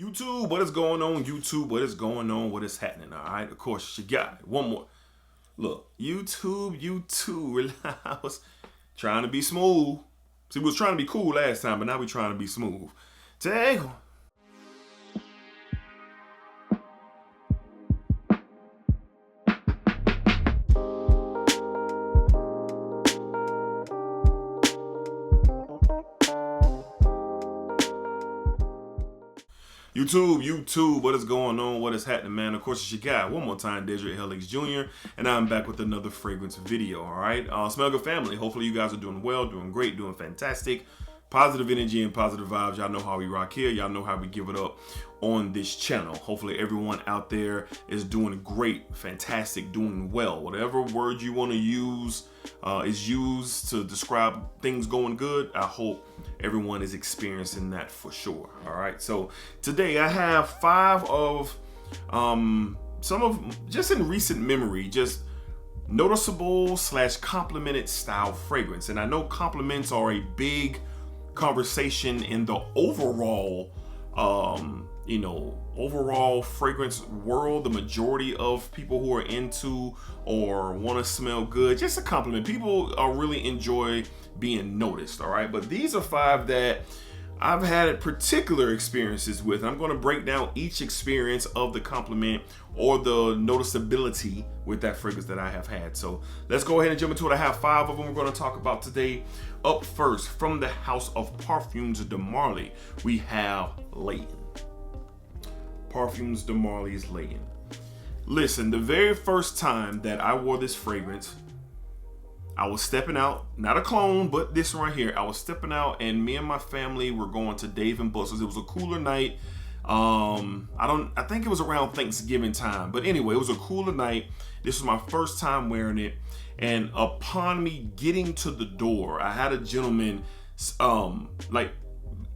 YouTube, what is going on? YouTube, what is going on? What is happening? All right, of course, it's your guy. One more. Look, YouTube, I was trying to be smooth. See, we was trying to be cool last time, but now we trying to be smooth. Take. YouTube, what is going on? What is happening, man? Of course, it's your guy. One more time, Desiree Helix Jr., and I'm back with another fragrance video, all right? Smell Good family. Hopefully, you guys are doing well, doing great, doing fantastic. Positive energy and positive vibes. Y'all know how we rock here. Y'all know how we give it up on this channel. Hopefully, everyone out there is doing great, fantastic, doing well. Whatever word you want to use is used to describe things going good. I hope everyone is experiencing that for sure. All right. So today I have 5 of some of just in recent memory, just noticeable / complimented style fragrance. And I know compliments are a big conversation in the overall overall fragrance world. The majority of people who are into or want to smell good, just a compliment. People really enjoy being noticed. All right, but these are 5 that I've had particular experiences with. I'm going to break down each experience of the compliment or the noticeability with that fragrance that I have had. So let's go ahead and jump into it. I have 5 of them we're going to talk about today. Up first, from the House of Parfums de Marly, we have Layton. Parfums de Marly's Layton. Listen, the very first time that I wore this fragrance, I was stepping out, not a clone, but this right here. I was stepping out, and me and my family were going to Dave and Buster's. It was a cooler night. I think it was around Thanksgiving time, but anyway, it was a cooler night. This was my first time wearing it, and upon me getting to the door, I had a gentleman,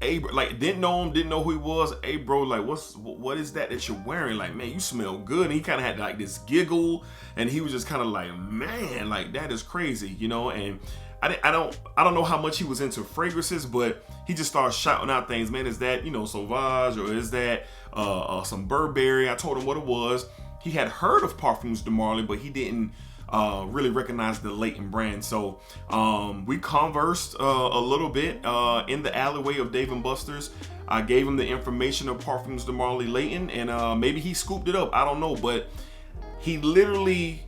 didn't know him, didn't know who he was. Hey bro, like what is that you're wearing? Like, man, you smell good. And he kind of had like this giggle, and he was just kind of like, man, like that is crazy, and I don't know how much he was into fragrances, but he just started shouting out things. Man, is that Sauvage, or is that some Burberry? I told him what it was. He had heard of Parfums de Marly, but he didn't really recognize the Layton brand. So we conversed a little bit in the alleyway of Dave & Buster's. I gave him the information of Parfums de Marly Layton, and maybe he scooped it up. I don't know, but he literally,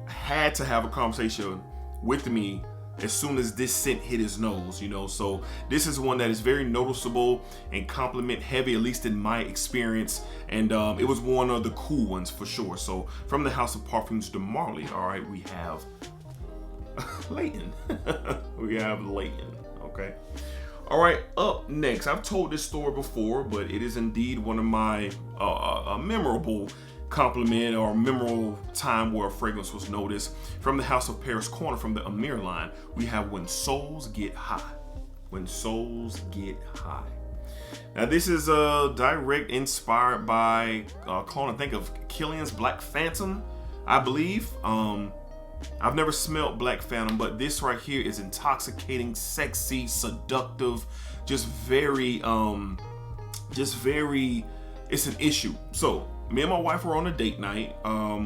had to have a conversation with me as soon as this scent hit his nose, So this is one that is very noticeable and compliment heavy, at least in my experience. And it was one of the cool ones for sure. So from the House of Parfums de Marly, all right, we have Layton. We have Layton, okay? All right, up next, I've told this story before, but it is indeed one of my memorable compliment or memorable time where a fragrance was noticed. From the House of Paris Corner, from the Amir line, we have When Souls Get High. When Souls Get High. Now this is direct inspired by clone, I think, of Killian's Black Phantom, I believe. I've never smelled Black Phantom, but this right here is intoxicating, sexy, seductive, just very, it's an issue. So me and my wife were on a date night.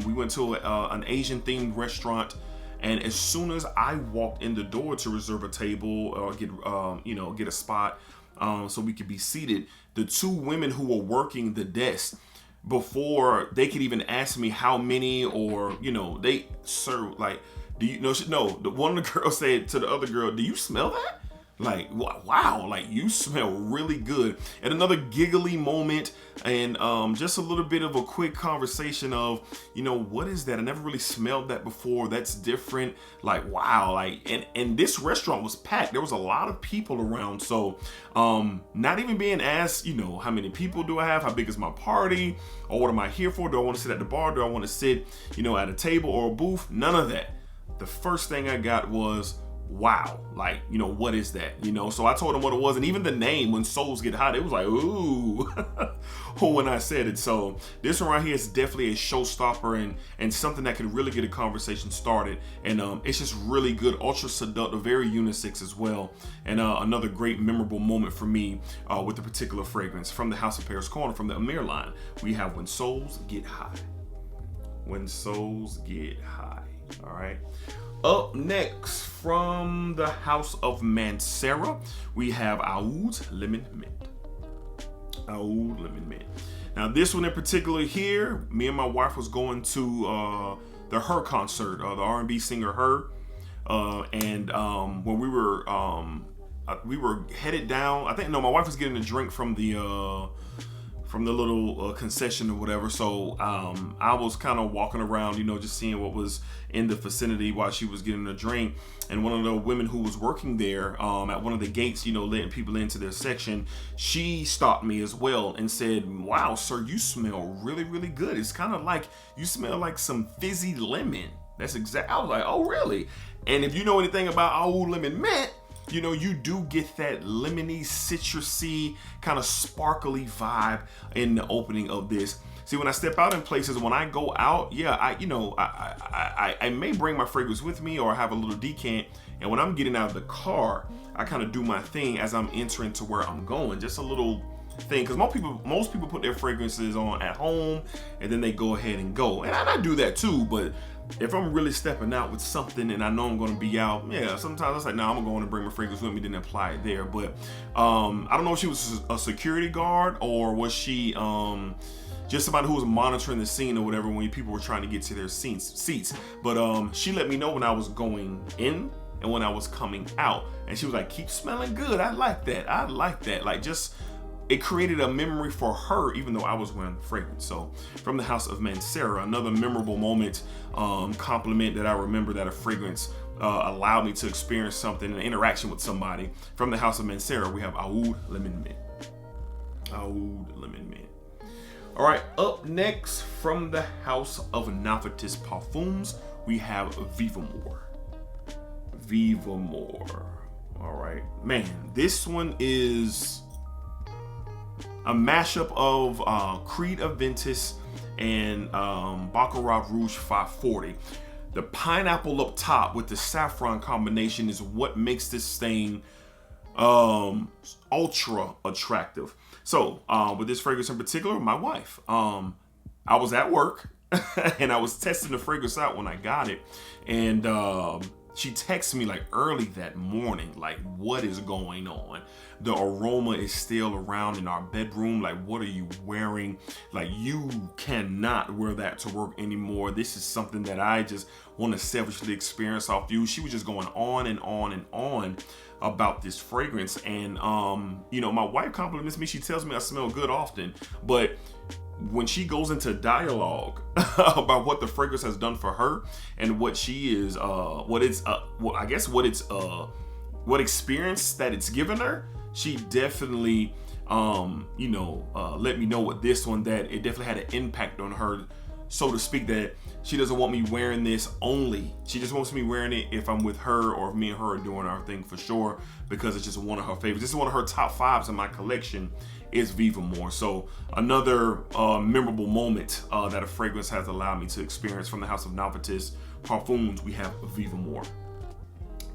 We went to an Asian themed restaurant, and as soon as I walked in the door to reserve a table or get a spot so we could be seated, the 2 women who were working the desk, before they could even ask me how many, or they served, like, do you know? No, one of the girls said to the other girl, "Do you smell that? Like, wow, like you smell really good." And another giggly moment, and just a little bit of a quick conversation of, what is that? I never really smelled that before. That's different. Like, wow, like, and this restaurant was packed. There was a lot of people around. So, not even being asked, how many people do I have? How big is my party? Or what am I here for? Do I want to sit at the bar? Do I want to sit, at a table or a booth? None of that. The first thing I got was, wow, like, you know, what is that? You know, so I told them what it was, and even the name, When Souls Get Hot, it was like, ooh, when I said it. So this one right here is definitely a showstopper and something that could really get a conversation started. And it's just really good, ultra seductive, very unisex as well. And another great memorable moment for me with the particular fragrance from the House of Paris Corner, from the Amir line. We have When Souls Get High. When Souls Get High. All right. Up next, from the House of Mancera, we have Oud Lemon Mint. Oud Lemon Mint. Now, this one in particular here, me and my wife was going to the Her concert, the R&B singer Her, and when we were headed down, I think, no, my wife was getting a drink from the little concession or whatever. So I was kind of walking around, you know, just seeing what was in the vicinity while she was getting a drink. And one of the women who was working there at one of the gates, you know, letting people into their section, she stopped me as well and said, wow, sir, you smell really, really good. It's kind of like you smell like some fizzy lemon. That's exactly. I was like, oh, really? And if you know anything about Oud Lemon Mint, you know, you do get that lemony, citrusy, kind of sparkly vibe in the opening of this. See, when I step out in places, when I go out, yeah, I may bring my fragrance with me or have a little decant. And when I'm getting out of the car, I kind of do my thing as I'm entering to where I'm going. Just a little thing, because most people put their fragrances on at home and then they go ahead and go. And I do that too, but if I'm really stepping out with something and I know I'm going to be out, yeah, sometimes it's like, no, I'm going to bring my fragrance with me, then apply it there. But I don't know if she was a security guard or was she just somebody who was monitoring the scene or whatever when people were trying to get to their seats. But she let me know when I was going in and when I was coming out. And she was like, keep smelling good. I like that. I like that. Like, just, it created a memory for her, even though I was wearing the fragrance. So from the House of Mancera, another memorable moment, compliment that I remember that a fragrance allowed me to experience something, an interaction with somebody. From the House of Mancera, we have Oud Lemon Mint. Oud Lemon Mint. All right, up next, from the House of Novartis Parfums, we have Viva Moore. Viva Moore. All right, man, this one is a mashup of Creed Aventus and Baccarat Rouge 540. The pineapple up top with the saffron combination is what makes this thing ultra attractive. So with this fragrance in particular, my wife, I was at work and I was testing the fragrance out when I got it, and she texted me like early that morning, like, what is going on? The aroma is still around in our bedroom. Like, what are you wearing? Like, you cannot wear that to work anymore. This is something that I just want to selfishly experience off you. She was just going on and on and on about this fragrance. And, you know, my wife compliments me. She tells me I smell good often, but when she goes into dialogue about what the fragrance has done for her and what she is, what experience that it's given her, she definitely, let me know with this one that it definitely had an impact on her, so to speak, that she doesn't want me wearing this only. She just wants me wearing it if I'm with her or if me and her are doing our thing for sure, because it's just one of her favorites. This is one of her top fives in my collection, is Viva Moore. So another memorable moment that a fragrance has allowed me to experience from the House of Novartis Parfums, we have Viva Moore.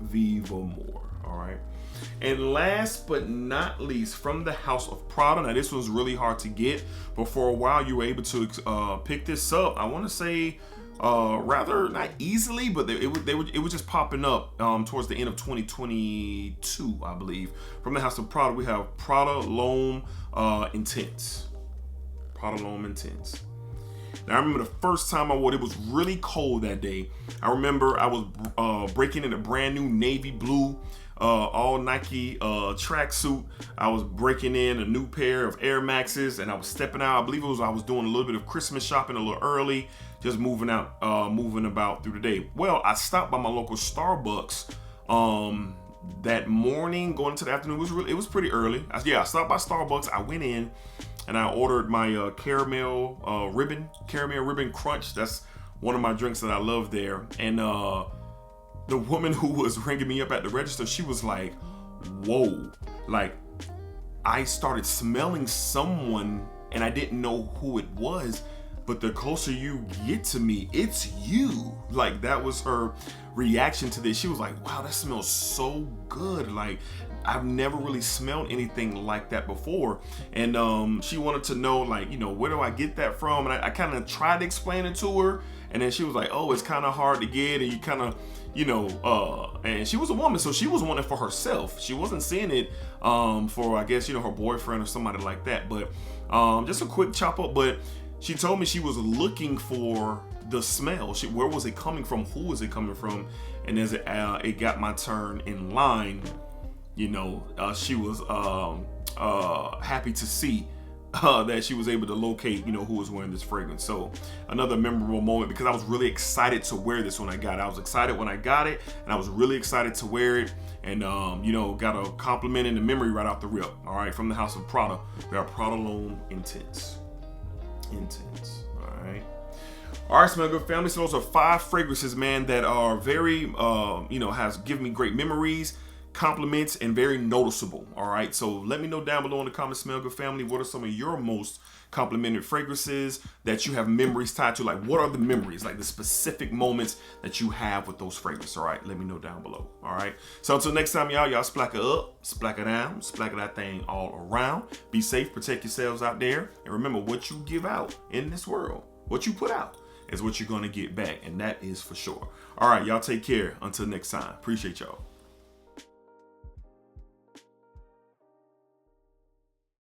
Viva Moore, all right. And last but not least, from the House of Prada. Now, this was really hard to get, but for a while you were able to pick this up. I want to say rather not easily, but it was just popping up towards the end of 2022, I believe. From the House of Prada, we have Prada Lhomme Intense. Prada Lhomme Intense. Now, I remember the first time I wore it, it was really cold that day. I remember I was breaking in a brand new navy blue all Nike tracksuit. I was breaking in a new pair of Air Maxes, and I was stepping out. I believe I was doing a little bit of Christmas shopping a little early, just moving about through the day. Well, I stopped by my local Starbucks that morning, going into the afternoon. It was pretty early. I stopped by Starbucks. I went in and I ordered my caramel ribbon crunch. That's one of my drinks that I love there. And the woman who was ringing me up at the register, she was like, whoa, like I started smelling someone and I didn't know who it was, but the closer you get to me, it's you. Like, that was her reaction to this. She was like, wow, that smells so good. Like, I've never really smelled anything like that before. And she wanted to know, like, you know, where do I get that from? And I kind of tried to explain it to her. And then she was like, oh, it's kind of hard to get. And you kind of, you know, and she was a woman, so she was wanting it for herself. She wasn't seeing it for, I guess, you know, her boyfriend or somebody like that. But just a quick chop up. But she told me she was looking for the smell. Where was it coming from? Who was it coming from? And as it got my turn in line, you know, she was happy to see that she was able to locate, you know, who was wearing this fragrance. So another memorable moment, because I was really excited to wear this when I got it. I was excited when I got it, and I was really excited to wear it. And, you know, got a compliment in the memory right off the rip. All right, from the house of Prada. We got Prada Lhomme Intense. All right, Smell Good family. So those are 5 fragrances, man, that are very, you know, has given me great memories, compliments, and very noticeable. All right, so let me know down below in the comments, Smell Good family, what are some of your most complimented fragrances that you have memories tied to? Like, what are the memories, like the specific moments that you have with those fragrances? All right, let me know down below. All right, so until next time, y'all splack it up, splack it down, splack that thing all around. Be safe, protect yourselves out there, and remember, what you give out in this world, what you put out, is what you're gonna get back, and that is for sure. All right, y'all take care. Until next time, appreciate y'all.